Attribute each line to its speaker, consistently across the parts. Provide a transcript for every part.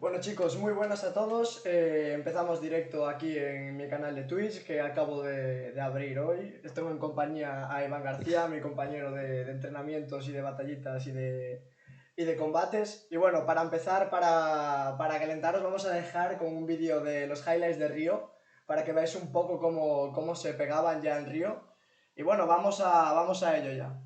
Speaker 1: Bueno chicos, muy buenas a todos. Empezamos directo aquí en mi canal de Twitch que acabo de abrir hoy. Estoy en compañía a Iván García, mi compañero de entrenamientos y de batallitas y de combates. Y bueno, para empezar, para calentaros, vamos a dejar con un vídeo de los highlights de Río para que veáis un poco cómo se pegaban ya en Río. Y bueno, vamos a ello ya.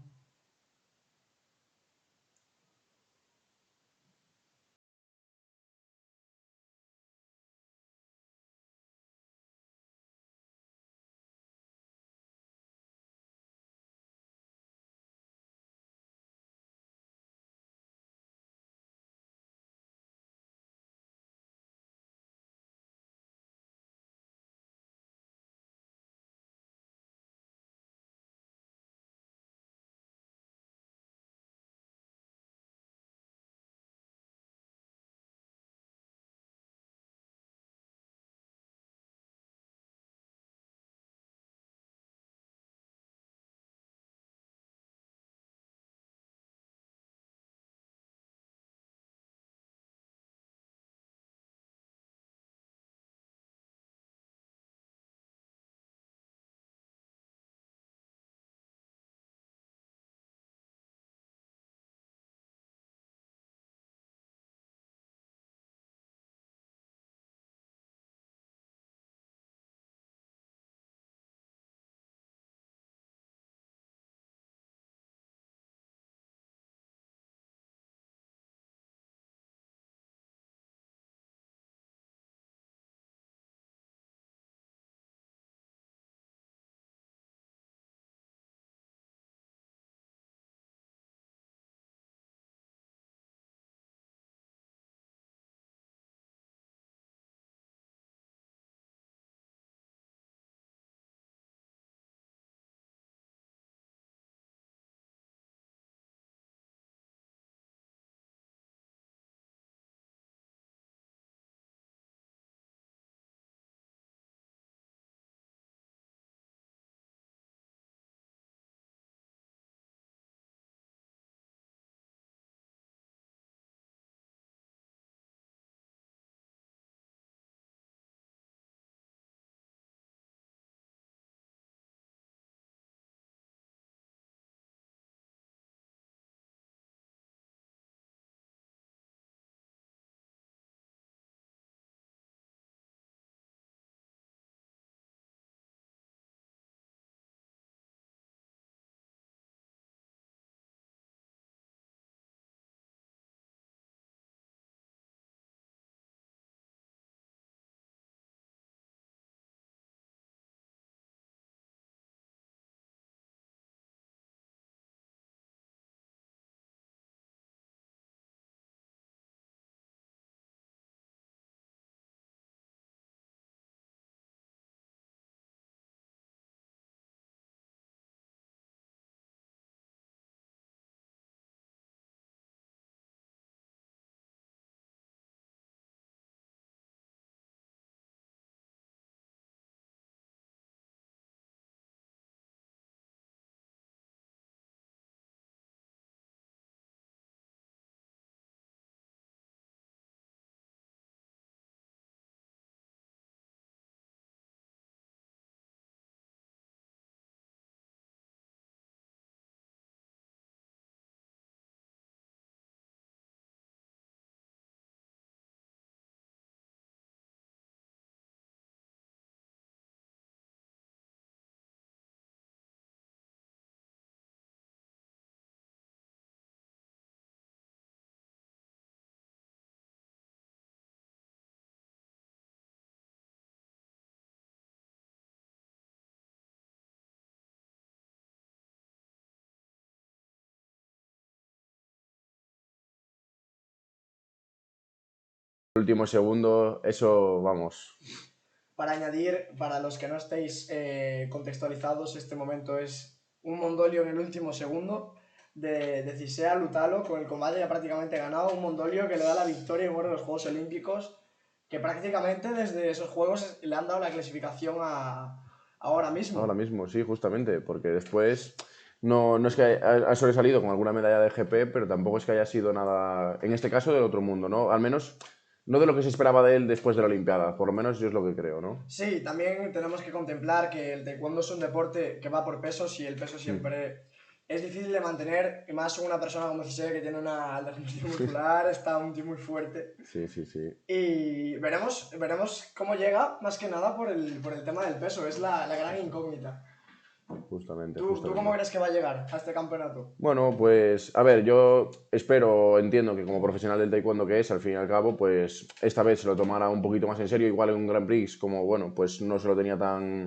Speaker 2: Último segundo, eso, vamos.
Speaker 1: Para añadir, para los que no estéis contextualizados, este momento es un Mondolio en el último segundo de Cisea Lutalo, con el combate ya prácticamente ganado, un Mondolio que le da la victoria en uno de los Juegos Olímpicos, que prácticamente desde esos Juegos le han dado la clasificación ahora
Speaker 2: Ahora
Speaker 1: mismo.
Speaker 2: mismo, sí, justamente, porque después no es que ha sobresalido con alguna medalla de GP, pero tampoco es que haya sido nada, en este caso, del otro mundo, ¿no? Al menos no de lo que se esperaba de él después de la Olimpiada, por lo menos yo es lo que creo, ¿no?
Speaker 1: Sí, también tenemos que contemplar que el taekwondo es un deporte que va por pesos y el peso siempre es difícil de mantener, y más una persona como José que tiene una alta definición muscular, está un tío muy fuerte.
Speaker 2: Sí, sí, sí.
Speaker 1: Y veremos cómo llega, más que nada por el tema del peso, es la gran incógnita.
Speaker 2: Justamente,
Speaker 1: ¿Tú cómo crees que va a llegar a este campeonato?
Speaker 2: Bueno, pues a ver, yo entiendo que como profesional del taekwondo que es, al fin y al cabo, pues esta vez se lo tomara un poquito más en serio, igual en un Grand Prix, como bueno, pues no se lo tenía tan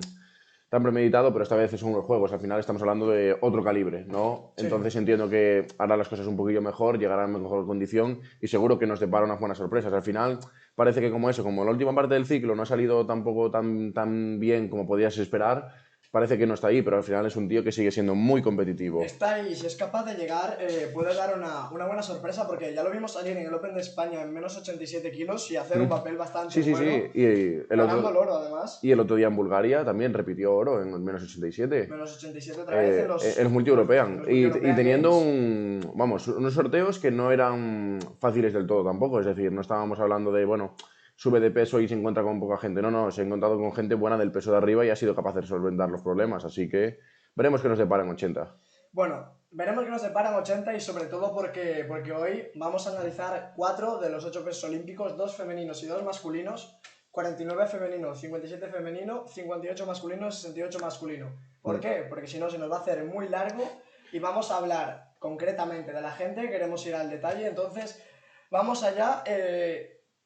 Speaker 2: premeditado, pero esta vez son unos juegos, al final estamos hablando de otro calibre, ¿no?
Speaker 1: Sí.
Speaker 2: Entonces entiendo que hará las cosas un poquillo mejor, llegará en mejor condición y seguro que nos depara unas buenas sorpresas. Al final parece que como la última parte del ciclo no ha salido tampoco tan bien como podías esperar, parece que no está ahí, pero al final es un tío que sigue siendo muy competitivo.
Speaker 1: Está ahí, si es capaz de llegar, puede dar una buena sorpresa, porque ya lo vimos salir en el Open de España en menos 87 kilos y hacer un papel bastante
Speaker 2: Sí,
Speaker 1: bueno.
Speaker 2: sí, y
Speaker 1: ganando el oro, además.
Speaker 2: Y el otro día en Bulgaria también repitió oro en menos 87.
Speaker 1: Menos 87 otra vez en los
Speaker 2: multi-european. Y teniendo
Speaker 1: Games.
Speaker 2: unos sorteos que no eran fáciles del todo tampoco. Es decir, no estábamos hablando de, bueno, sube de peso y se encuentra con poca gente. No, se ha encontrado con gente buena del peso de arriba y ha sido capaz de solventar los problemas. Así que veremos qué nos depara en 80.
Speaker 1: Bueno, veremos que nos deparan 80 y sobre todo porque hoy vamos a analizar 4 de los 8 pesos olímpicos, 2 femeninos y 2 masculinos, 49 femenino, 57 femenino, 58 masculino, 68 masculino. ¿Por qué? Porque si no se nos va a hacer muy largo y vamos a hablar concretamente de la gente, queremos ir al detalle, entonces vamos allá,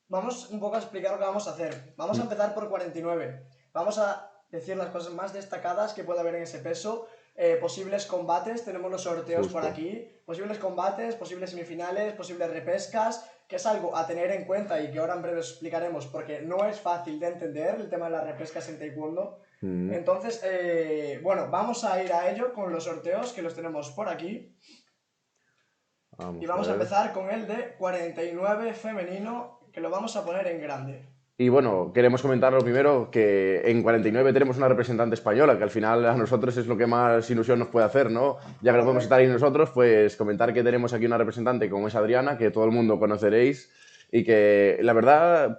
Speaker 1: vamos un poco a explicar lo que vamos a hacer. Vamos a empezar por 49, vamos a decir las cosas más destacadas que puede haber en ese peso. Posibles combates, tenemos los sorteos por aquí, posibles combates, posibles semifinales, posibles repescas, que es algo a tener en cuenta y que ahora en breve explicaremos porque no es fácil de entender el tema de las repescas en taekwondo. Entonces, bueno, vamos a ir a ello con los sorteos que los tenemos por aquí. Y vamos a empezar con el de 49 femenino, que lo vamos a poner en grande.
Speaker 2: Y bueno, queremos comentar lo primero que en 49 tenemos una representante española, que al final a nosotros es lo que más ilusión nos puede hacer, ¿no? Ya que no podemos estar ahí nosotros, pues comentar que tenemos aquí una representante como es Adriana, que todo el mundo conoceréis y que la verdad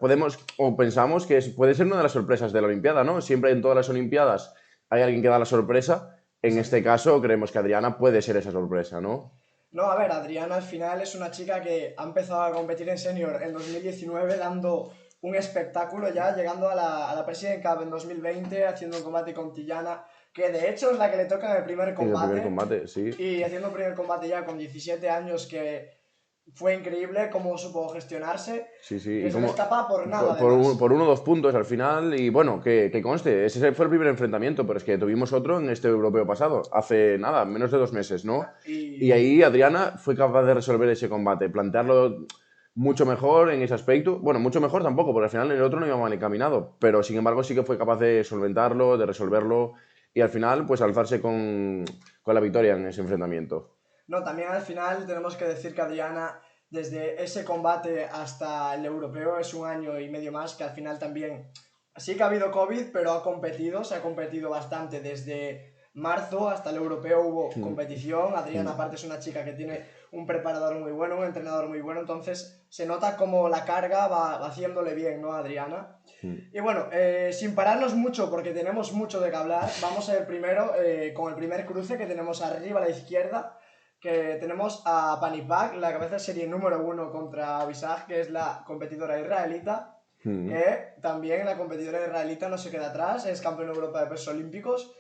Speaker 2: pensamos que puede ser una de las sorpresas de la Olimpiada, ¿no? Siempre en todas las Olimpiadas hay alguien que da la sorpresa. En este caso creemos que Adriana puede ser esa sorpresa, ¿no?
Speaker 1: No, a ver, Adriana al final es una chica que ha empezado a competir en senior en 2019 dando un espectáculo ya, llegando a la President Cup en 2020, haciendo un combate con Tillana, que de hecho es la que le toca en el primer combate.
Speaker 2: En el primer combate, sí.
Speaker 1: Y haciendo un primer combate ya con 17 años, que fue increíble cómo supo gestionarse.
Speaker 2: Sí.
Speaker 1: Que se le escapa por nada.
Speaker 2: Por 1 o 2 puntos al final. Y bueno, que conste, ese fue el primer enfrentamiento, pero es que tuvimos otro en este europeo pasado, hace nada, menos de 2 meses, ¿no? Y ahí Adriana fue capaz de resolver ese combate, plantearlo mucho mejor en ese aspecto. Bueno, mucho mejor tampoco, porque al final el otro no iba mal encaminado, pero sin embargo sí que fue capaz de solventarlo, de resolverlo y al final pues alzarse con la victoria en ese enfrentamiento.
Speaker 1: No, también al final tenemos que decir que Adriana, desde ese combate hasta el europeo, es 1 año y medio más, que al final también sí que ha habido COVID, pero se ha competido bastante. Desde marzo hasta el europeo hubo competición. Adriana aparte es una chica que tiene un preparador muy bueno, un entrenador muy bueno, entonces se nota como la carga va haciéndole bien, ¿no, Adriana? Y bueno, sin pararnos mucho porque tenemos mucho de qué hablar, vamos a ir primero con el primer cruce que tenemos arriba a la izquierda, que tenemos a Panipak, la cabeza de serie número 1 contra Visag, que es la competidora israelita, que también la competidora israelita no se queda atrás, es campeón de Europa de pesos olímpicos.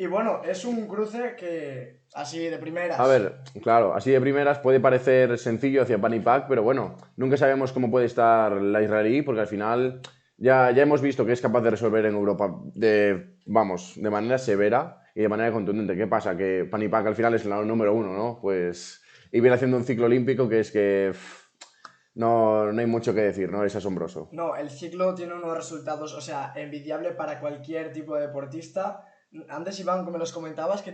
Speaker 1: Y bueno, es un cruce que, así de primeras...
Speaker 2: A ver, claro, así de primeras puede parecer sencillo hacia Panipak, pero bueno, nunca sabemos cómo puede estar la israelí, porque al final ya hemos visto que es capaz de resolver en Europa de manera severa y de manera contundente. ¿Qué pasa? Que Panipak al final es el número 1, ¿no? Pues, y viene haciendo un ciclo olímpico que es que... No hay mucho que decir, ¿no? Es asombroso.
Speaker 1: No, el ciclo tiene unos resultados, o sea, envidiable para cualquier tipo de deportista. Antes, Iván, como me los comentabas, que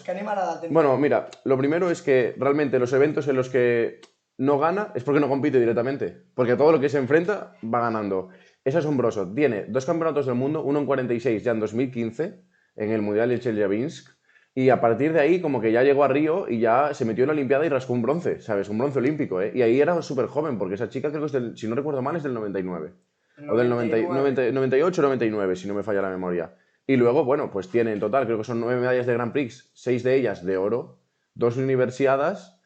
Speaker 1: anima la atención.
Speaker 2: Bueno, mira, lo primero es que realmente los eventos en los que no gana es porque no compite directamente. Porque todo lo que se enfrenta va ganando. Es asombroso. Tiene 2 campeonatos del mundo, uno en 46 ya en 2015, en el Mundial de Chelyabinsk. Y a partir de ahí, como que ya llegó a Río y ya se metió en la Olimpiada y rascó un bronce, ¿sabes? Un bronce olímpico, ¿eh? Y ahí era súper joven, porque esa chica creo que es del, si no recuerdo mal, es del 99. O del 98 o 99, si no me falla la memoria. Y luego, bueno, pues tiene en total, creo que son 9 medallas de Grand Prix, 6 de ellas de oro, 2 universiadas,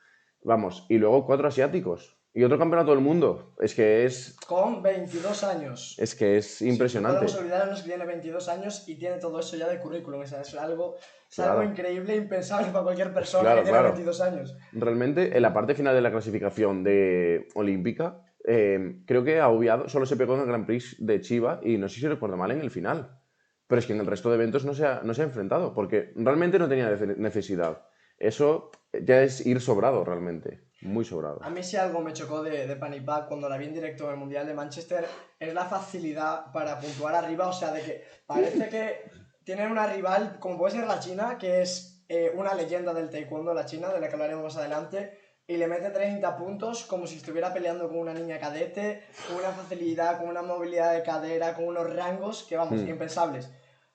Speaker 2: vamos, y luego 4 asiáticos. Y otro campeonato del mundo. Es que es...
Speaker 1: Con 22 años.
Speaker 2: Es que es impresionante.
Speaker 1: No podemos olvidarnos que tiene 22 años y tiene todo eso ya de currículum. O sea, es algo increíble, impensable para cualquier persona que tiene 22 años.
Speaker 2: Realmente, en la parte final de la clasificación de olímpica, creo que ha obviado, solo se pegó en el Grand Prix de Chiba y no sé si recuerdo mal en el final. Pero es que en el resto de eventos no se ha enfrentado, porque realmente no tenía necesidad. Eso ya es ir sobrado realmente. Muy sobrado.
Speaker 1: A mí si algo me chocó de Panipak cuando la vi en directo en el Mundial de Manchester es la facilidad para puntuar arriba, o sea, de que parece que tienen una rival, como puede ser la China, que es una leyenda del taekwondo, la China, de la que hablaremos más adelante, y le mete 30 puntos como si estuviera peleando con una niña cadete, con una facilidad, con una movilidad de cadera, con unos rangos que, vamos, impensables.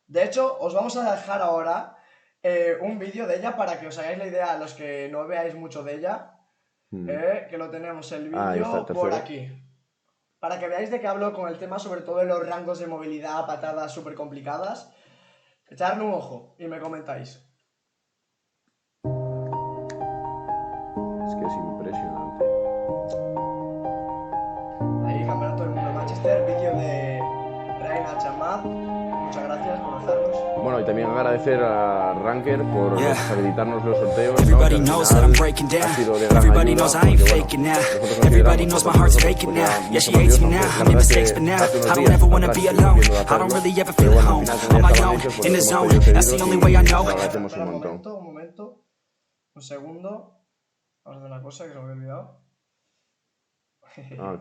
Speaker 1: De hecho, os vamos a dejar ahora un vídeo de ella para que os hagáis la idea a los que no veáis mucho de ella. Que lo tenemos el vídeo por aquí. Para que veáis de qué hablo con el tema, sobre todo de los rangos de movilidad, patadas súper complicadas. Echadle un ojo y me comentáis.
Speaker 2: Es que es impresionante.
Speaker 1: Ahí, Campeonato del Mundo de Manchester, vídeo de Reina Chamad. Muchas gracias por dejarnos.
Speaker 2: Bueno, y también agradecer a Ranker por habilitarnos los sorteos.
Speaker 3: Everybody knows that I'm breaking down. Everybody knows I ain't faking now. Everybody knows my heart's faking now. Yeah, she hates me now. I made mistakes, but now I don't ever wanna be alone. I don't really ever feel at home. On my own, in the zone. That's the only way I know.
Speaker 1: Un momento. Un segundo. Vamos a hacer una cosa que se me había olvidado.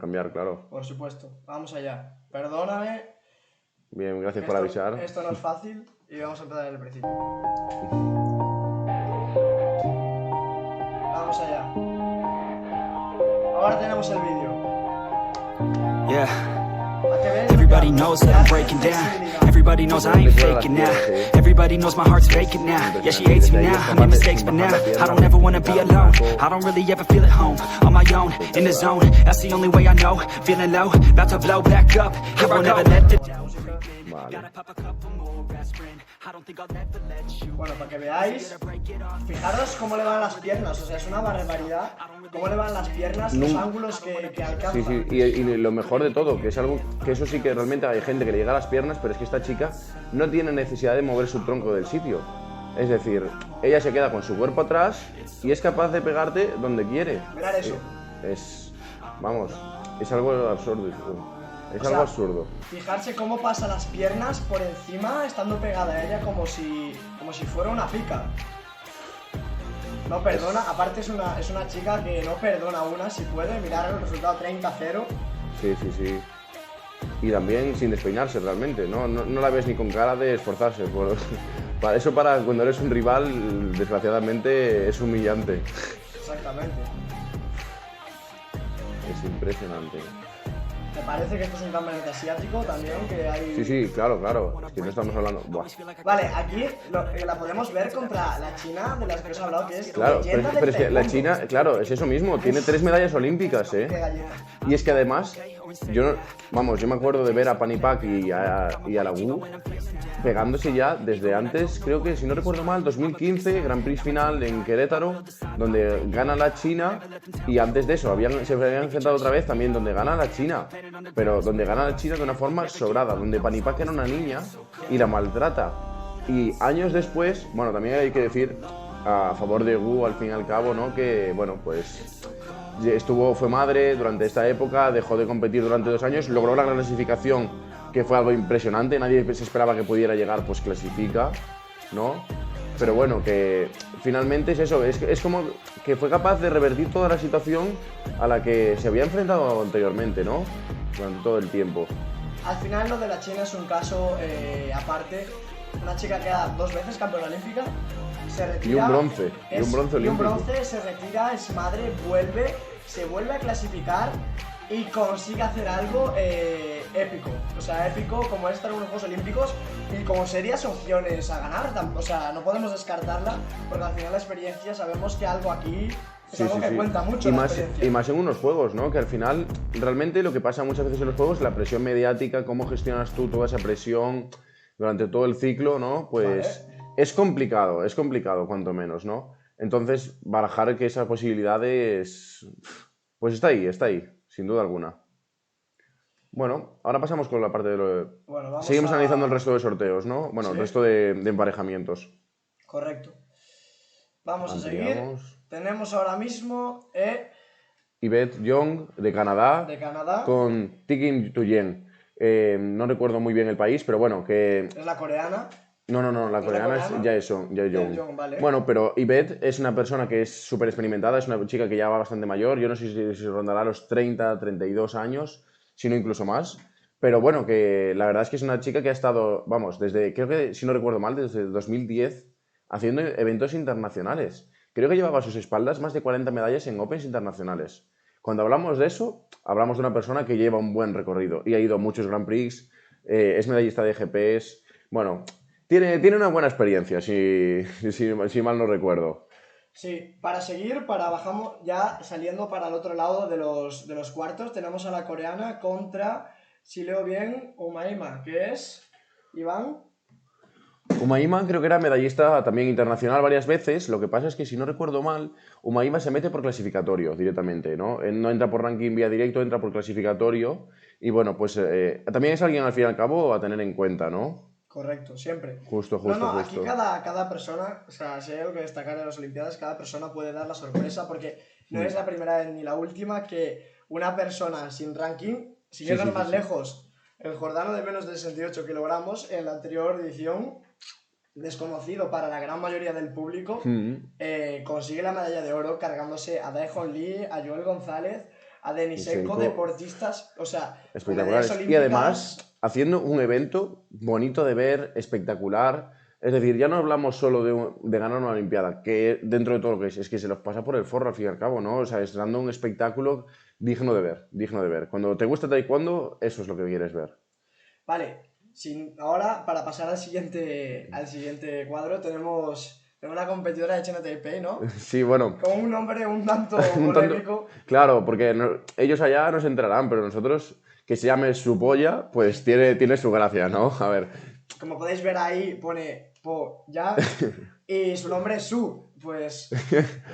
Speaker 2: Cambiar, claro.
Speaker 1: Por supuesto. Vamos allá. Perdóname.
Speaker 2: Bien, gracias por avisar.
Speaker 1: Esto no es fácil y vamos a empezar en el principio. Vamos allá. Ahora tenemos el vídeo.
Speaker 3: Yeah. Everybody knows that I'm breaking down. Everybody knows I ain't faking now. Everybody knows my heart's faking now. Yeah, she hates me now. I made mistakes, but now I don't ever wanna be alone. I don't really ever feel at home. On my own, in the zone. That's the only way I know. Feeling low, about to blow back up. I won't ever let the doubt creep in. Gotta pop a couple more aspirin. I don't think I'll ever let you.
Speaker 1: Bueno, para que veáis, fijaros cómo le van las piernas, o sea, es una barbaridad cómo le van las piernas, los ángulos que alcanza.
Speaker 2: Sí, y lo mejor de todo, que es algo que eso sí que realmente hay gente que le llega a las piernas, pero es que esta chica no tiene necesidad de mover su tronco del sitio. Es decir, ella se queda con su cuerpo atrás y es capaz de pegarte donde quiere.
Speaker 1: Mirad eso.
Speaker 2: Vamos, es algo absurdo. Es algo absurdo.
Speaker 1: Fijarse cómo pasa las piernas por encima, estando pegada a ella como si fuera una pica. No perdona, aparte es una chica que no perdona una si puede. Mirar el resultado 30-0.
Speaker 2: Sí. Y también sin despeinarse realmente, no la ves ni con cara de esforzarse. Para eso, para cuando eres un rival, desgraciadamente es humillante.
Speaker 1: Exactamente.
Speaker 2: Es impresionante.
Speaker 1: ¿Te parece que esto es un campeonato asiático también? Que hay...
Speaker 2: Sí, claro. Es que no estamos hablando... Buah.
Speaker 1: Vale, aquí la podemos ver contra la China, de las que os he hablado, que es
Speaker 2: claro, pero es que la China, claro, es eso mismo, tiene 3 medallas olímpicas,
Speaker 1: Qué galleta.
Speaker 2: Y es que además, yo me acuerdo de ver a Panipak y a la Wu pegándose ya desde antes, creo que, si no recuerdo mal, 2015, Grand Prix final en Querétaro, donde gana la China, y antes de eso se habían enfrentado otra vez también donde gana la China, pero donde gana la China de una forma sobrada, donde Panipak era una niña y la maltrata. Y años después, bueno, también hay que decir a favor de Wu al fin y al cabo, ¿no? Que, bueno, pues fue madre durante esta época, dejó de competir durante 2 años, logró la clasificación, que fue algo impresionante, nadie se esperaba que pudiera llegar, pues clasifica, ¿no? Pero bueno, que finalmente es eso, es como que fue capaz de revertir toda la situación a la que se había enfrentado anteriormente, ¿no? Durante todo el tiempo.
Speaker 1: Al final lo de la China es un caso aparte. Una chica que queda 2 veces campeona olímpica, se retira...
Speaker 2: Y un bronce olímpico.
Speaker 1: Y un bronce, se retira, es madre, se vuelve a clasificar y consigue hacer algo épico. O sea, épico como estar en unos Juegos Olímpicos y como serias opciones a ganar. O sea, no podemos descartarla porque al final la experiencia sabemos que algo aquí es algo que cuenta mucho.
Speaker 2: Y más en unos juegos, ¿no? Que al final, realmente lo que pasa muchas veces en los juegos, la presión mediática, cómo gestionas tú toda esa presión durante todo el ciclo, ¿no? Pues es complicado cuanto menos, ¿no? Entonces, barajar que esa posibilidad es... Pues está ahí, sin duda alguna. Bueno, ahora pasamos con la parte de lo...
Speaker 1: Bueno,
Speaker 2: seguimos analizando el resto de sorteos, ¿no? Bueno,
Speaker 1: ¿sí?
Speaker 2: El resto de emparejamientos.
Speaker 1: Correcto. Vamos a seguir.
Speaker 2: Ampliamos.
Speaker 1: Tenemos ahora mismo
Speaker 2: Yvette Young, de Canadá, con Tikim Tuyen. No recuerdo muy bien el país, pero bueno, que...
Speaker 1: ¿Es la coreana?
Speaker 2: No, la coreana es Jaejeong.
Speaker 1: Vale.
Speaker 2: Bueno, pero Yvette es una persona que es súper experimentada, es una chica que ya va bastante mayor, yo no sé si rondará los 30, 32 años, si no incluso más, pero bueno, que la verdad es que es una chica que ha estado, vamos, creo que, si no recuerdo mal, desde 2010, haciendo eventos internacionales. Creo que llevaba a sus espaldas más de 40 medallas en Opens internacionales. Cuando hablamos de eso, hablamos de una persona que lleva un buen recorrido y ha ido a muchos Grand Prix, es medallista de GPS, bueno... Tiene una buena experiencia, si mal no recuerdo.
Speaker 1: Sí, para seguir, bajamos ya saliendo para el otro lado de los cuartos, tenemos a la coreana contra, si leo bien, Umaima, que es Iván.
Speaker 2: Umaima creo que era medallista también internacional varias veces. Lo que pasa es que, si no recuerdo mal, Umaima se mete por clasificatorio directamente, ¿no? No entra por ranking vía directo, entra por clasificatorio. Y bueno, pues también es alguien al fin y al cabo a tener en cuenta, ¿no?
Speaker 1: Correcto, siempre.
Speaker 2: Justo.
Speaker 1: Aquí cada persona, o sea, si hay algo que destacar en las Olimpiadas, cada persona puede dar la sorpresa, porque no es la primera vez ni la última que una persona sin ranking, sin ir más lejos, el jordano de menos de 68 kilogramos, en la anterior edición, desconocido para la gran mayoría del público, consigue la medalla de oro cargándose a Daejeon Lee, a Joel González, a Denisenko, deportistas, o sea,
Speaker 2: espectaculares. Y además, haciendo un evento bonito de ver, espectacular. Es decir, ya no hablamos solo de ganar una Olimpiada, que dentro de todo lo que es que se los pasa por el forro al fin y al cabo, ¿no? O sea, es dando un espectáculo digno de ver. Cuando te gusta taekwondo, eso es lo que quieres ver.
Speaker 1: Vale, ahora para pasar al siguiente cuadro tenemos una competidora de China Taipei, ¿no?
Speaker 2: Sí, bueno.
Speaker 1: Con un nombre un tanto polémico.
Speaker 2: Claro, porque ellos allá no se enterarán, pero nosotros, que se llame Su Polla, pues tiene su gracia, ¿no? A ver.
Speaker 1: Como podéis ver ahí, pone Po Ya y su nombre es Su. Pues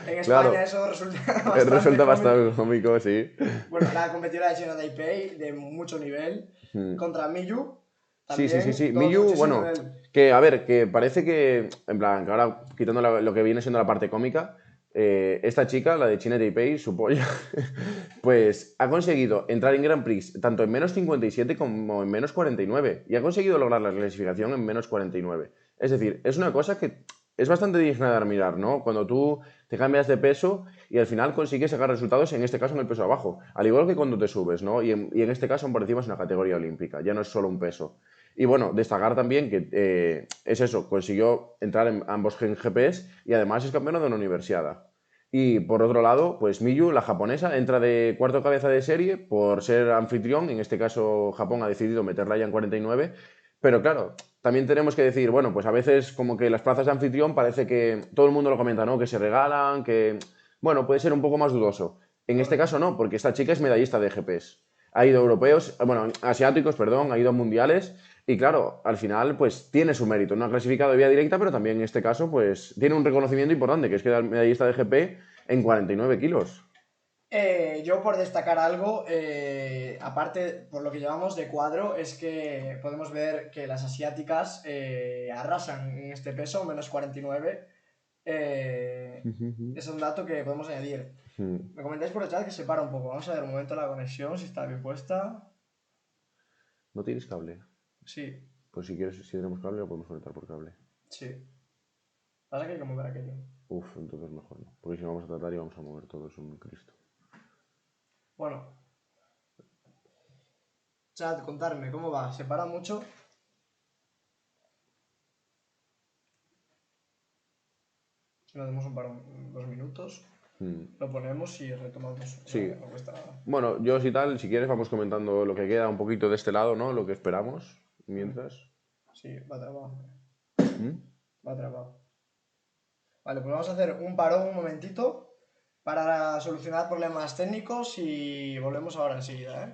Speaker 1: en España eso resulta
Speaker 2: bastante cómico, sí.
Speaker 1: Bueno, la competidora de China Taipei de mucho nivel contra Miyu. También,
Speaker 2: sí. Miyu, bueno, que a ver, que parece que, en plan, que ahora quitando lo que viene siendo la parte cómica, esta chica, la de China Taipei, Su Polla, pues ha conseguido entrar en Grand Prix tanto en menos 57 como en menos 49 y ha conseguido lograr la clasificación en menos 49. Es decir, es una cosa que es bastante digna de admirar, ¿no? Cuando tú te cambias de peso y al final consigues sacar resultados, en este caso en el peso abajo, al igual que cuando te subes, ¿no? Y en este caso por encima es una categoría olímpica, ya no es solo un peso. Y bueno, destacar también que es eso, consiguió entrar en ambos en GPS y además es campeona de una universidad. Y por otro lado, pues Miyu, la japonesa, entra de cuarto cabeza de serie por ser anfitrión, en este caso Japón ha decidido meterla ya en 49, pero claro, también tenemos que decir, bueno, pues a veces como que las plazas de anfitrión parece que todo el mundo lo comenta, ¿no? Que se regalan, que, bueno, puede ser un poco más dudoso. En este caso no, porque esta chica es medallista de GPS. Ha ido a europeos, bueno, asiáticos, perdón, ha ido a mundiales y claro, al final pues tiene su mérito. No ha clasificado de vía directa, pero también en este caso pues tiene un reconocimiento importante, que es quedar medallista de GP en 49 kilos.
Speaker 1: Yo por destacar algo, aparte por lo que llevamos de cuadro, es que podemos ver que las asiáticas arrasan en este peso, menos 49. Es un dato que podemos añadir. Me comentáis por el chat que se para un poco. Vamos a ver un momento la conexión, si está bien puesta.
Speaker 2: ¿No tienes cable?
Speaker 1: Sí.
Speaker 2: Pues si quieres, si tenemos cable, lo podemos conectar por cable.
Speaker 1: Sí. Pasa que hay que mover aquello.
Speaker 2: Entonces mejor no. Porque si no vamos a tratar y vamos a mover todo, es un Cristo.
Speaker 1: Bueno. Chat, contarme, ¿cómo va? ¿Se para mucho? Nos demos un parón, 2 minutos. Lo ponemos y retomamos.
Speaker 2: Sí.
Speaker 1: No cuesta nada.
Speaker 2: Bueno, yo si tal, si quieres vamos comentando lo que queda un poquito de este lado, ¿no? Lo que esperamos, mientras.
Speaker 1: Sí, va trabado. Va trabado. Vale, pues vamos a hacer un parón un momentito para solucionar problemas técnicos y volvemos ahora enseguida, ¿eh?